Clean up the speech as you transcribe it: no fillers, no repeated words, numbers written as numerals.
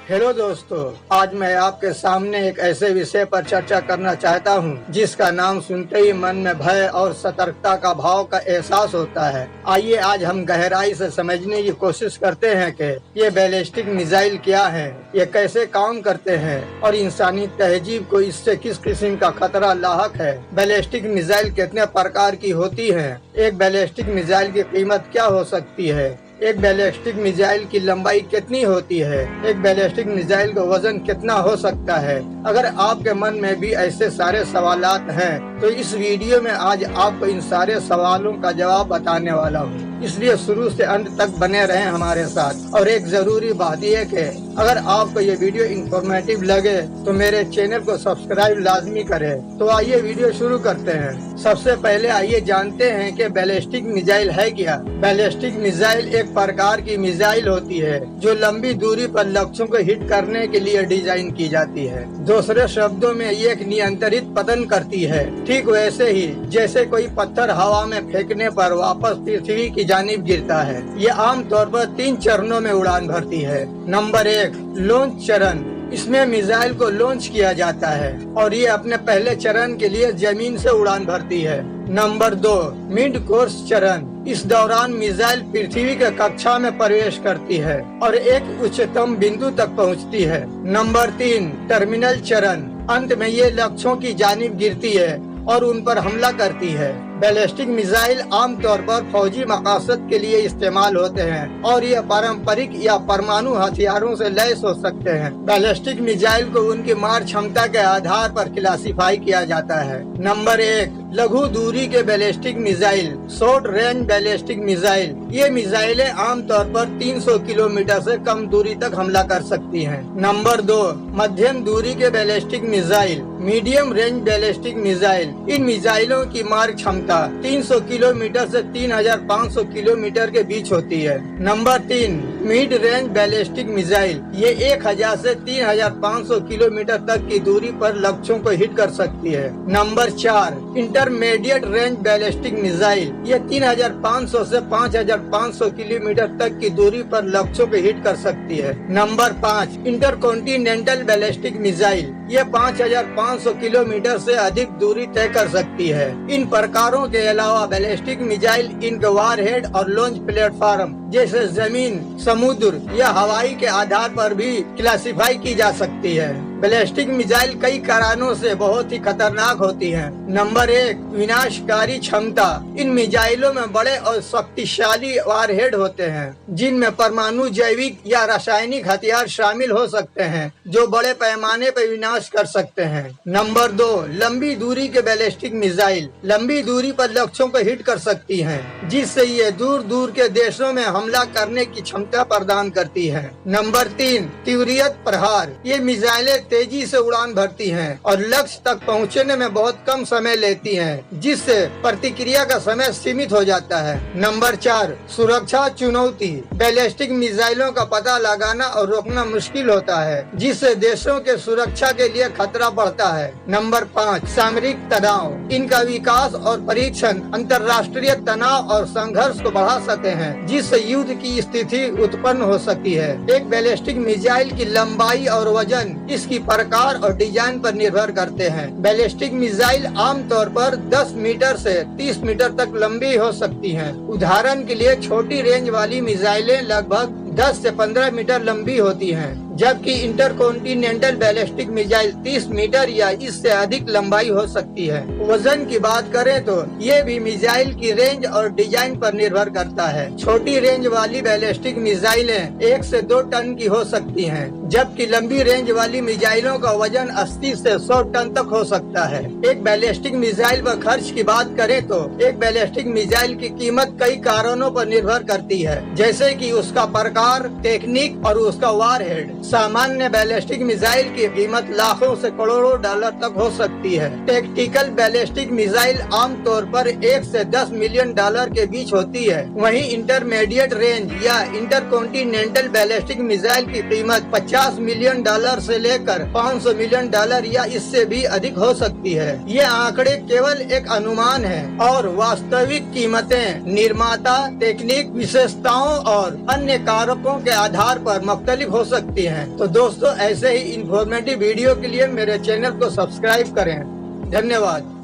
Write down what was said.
Hello दोस्तों, आज मैं आपके सामने एक ऐसे विषय पर चर्चा करना चाहता हूं, जिसका नाम सुनते ही मन में भय और सतर्कता का भाव का एहसास होता है। आइए आज हम गहराई से समझने की कोशिश करते हैं कि ये बैलिस्टिक मिसाइल क्या है, ये कैसे काम करते हैं और इंसानी तहजीब को इससे किस किस्म का खतरा लाहक है। बैलिस्टिक मिसाइल कितने प्रकार की होती है, एक बैलिस्टिक मिसाइल की कीमत क्या हो सकती है, एक बैलिस्टिक मिसाइल की लंबाई कितनी होती है, एक बैलिस्टिक मिसाइल का वजन कितना हो सकता है। अगर आपके मन में भी ऐसे सारे सवालात हैं, तो इस वीडियो में आज आपको इन सारे सवालों का जवाब बताने वाला हूँ, इसलिए शुरू से अंत तक बने रहें हमारे साथ। और एक जरूरी बात यह कि अगर आपको ये वीडियो इंफॉर्मेटिव लगे तो मेरे चैनल को सब्सक्राइब लाजमी करें। तो आइए वीडियो शुरू करते हैं। सबसे पहले आइए जानते हैं कि बैलिस्टिक मिसाइल है क्या। बैलिस्टिक मिसाइल एक प्रकार की मिसाइल होती है जो लंबी दूरी पर लक्ष्यों को हिट करने के लिए डिजाइन की जाती है। दूसरे शब्दों में ये एक नियंत्रित पतन करती है, ठीक वैसे ही जैसे कोई पत्थर हवा में फेंकने पर वापस पृथ्वी की जानिब गिरता है। ये आमतौर पर 3 चरणों में उड़ान भरती है। नंबर 1, लॉन्च चरण। इसमें मिसाइल को लॉन्च किया जाता है और ये अपने पहले चरण के लिए जमीन से उड़ान भरती है। नंबर 2, मिड कोर्स चरण। इस दौरान मिसाइल पृथ्वी के कक्षा में प्रवेश करती है और एक उच्चतम बिंदु तक पहुंचती है। नंबर 3, टर्मिनल चरण। अंत में ये लक्ष्यों की जानिब गिरती है और उन पर हमला करती है। बैलिस्टिक मिसाइल आमतौर पर फौजी मकासद के लिए इस्तेमाल होते हैं और ये पारंपरिक या परमाणु हथियारों से लैस हो सकते हैं। बैलिस्टिक मिसाइल को उनकी मार क्षमता के आधार पर क्लासिफाई किया जाता है। नंबर 1, लघु दूरी के ballistic missile, short range ballistic missile. ये मिसाइलें आमतौर पर 300 किलोमीटर से कम दूरी तक हमला कर सकती हैं। नंबर 2, मध्यम दूरी के ballistic missile, medium range ballistic missile. इन मिसाइलों की मार क्षमता 300 किलोमीटर से 3500 किलोमीटर के बीच होती है। Number 3, mid range ballistic missile. ये 1000 से 3500 किलोमीटर तक की दूरी पर लक्ष्यों को हिट कर सकती है। Number 4, intermediate range ballistic missile. ये 3500 से 5500 किलोमीटर तक की दूरी पर लक्ष्यों को हिट कर सकती है। Number 5, intercontinental ballistic missile. ये 5500 किलोमीटर से अधिक दूरी तय कर सकती है। इन प्रकारों के अलावा बैलिस्टिक मिसाइल इनके वारहेड और लॉन्च प्लेटफॉर्म जैसे जमीन, समुद्र या हवाई के आधार पर भी क्लासिफाई की जा सकती है। बैलिस्टिक मिसाइल कई कारणों से बहुत ही खतरनाक होती हैं। नंबर 1, विनाशकारी क्षमता। इन मिसाइलों में बड़े और शक्तिशाली वारहेड होते हैं, जिनमें परमाणु, जैविक या रासायनिक हथियार शामिल हो सकते हैं, जो बड़े पैमाने पर विनाश कर सकते हैं। नंबर 2, लंबी दूरी के बैलिस्टिक मिसाइल। लंबी दूरी पर लक्ष्यों को हिट कर सकती हैं, जिससे ये दूर दूर के देशों में हमला करने की क्षमता प्रदान करती है। नंबर 3, तीव्रियत प्रहार। ये मिसाइलें तेजी से उड़ान भरती हैं और लक्ष्य तक पहुंचने में बहुत कम समय लेती हैं, जिससे प्रतिक्रिया का समय सीमित हो जाता है। नंबर 4, सुरक्षा चुनौती। बैलिस्टिक मिसाइलों का पता लगाना और रोकना मुश्किल होता है, जिससे देशों के सुरक्षा के लिए खतरा बढ़ता है। नंबर 5, सामरिक तनाव। इनका विकास और परीक्षण अंतर्राष्ट्रीय तनाव और संघर्ष को बढ़ा सकते हैं, जिससे युद्ध की स्थिति उत्पन्न हो सकती है। एक बैलिस्टिक मिसाइल की लंबाई और वजन इसकी प्रकार और डिजाइन पर निर्भर करते हैं। बैलिस्टिक मिसाइल आमतौर पर 10 मीटर से 30 मीटर तक लंबी हो सकती हैं। उदाहरण के लिए छोटी रेंज वाली मिसाइलें लगभग 10 से 15 मीटर लंबी होती हैं, जबकि इंटरकॉन्टिनेंटल बैलिस्टिक मिसाइल 30 मीटर या इससे अधिक लंबाई हो सकती है। वजन की बात करें तो ये भी मिसाइल की रेंज और डिजाइन पर निर्भर करता है। छोटी रेंज वाली बैलिस्टिक मिसाइलें 1 से 2 टन की हो सकती हैं, जबकि लंबी रेंज वाली मिसाइलों का वजन 80 से 100 टन तक हो सकता है। एक बैलिस्टिक मिसाइल पर खर्च की बात करें तो एक बैलिस्टिक मिसाइल की कीमत कई कारणों पर निर्भर करती है, जैसे कि उसका प्रकार, टेक्निक और उसका वारहेड। सामान्य बैलिस्टिक मिसाइल की कीमत लाखों से करोड़ों डॉलर तक हो सकती है। टैक्टिकल बैलिस्टिक मिसाइल आमतौर पर 1 से 10 मिलियन डॉलर के बीच होती है। वहीं इंटरमीडिएट रेंज या इंटरकॉन्टिनेंटल बैलिस्टिक मिसाइल की कीमत 50 मिलियन डॉलर से लेकर 500 मिलियन डॉलर या इससे भी अधिक हो सकती है। ये आंकड़े केवल एक अनुमान है और वास्तविक कीमतें निर्माता, टेक्निक, विशेषताओं और अन्य कारकों के आधार पर मुख्तलिफ हो सकती है। हैं। तो दोस्तों, ऐसे ही इंफॉर्मेटिव वीडियो के लिए मेरे चैनल को सब्सक्राइब करें। धन्यवाद।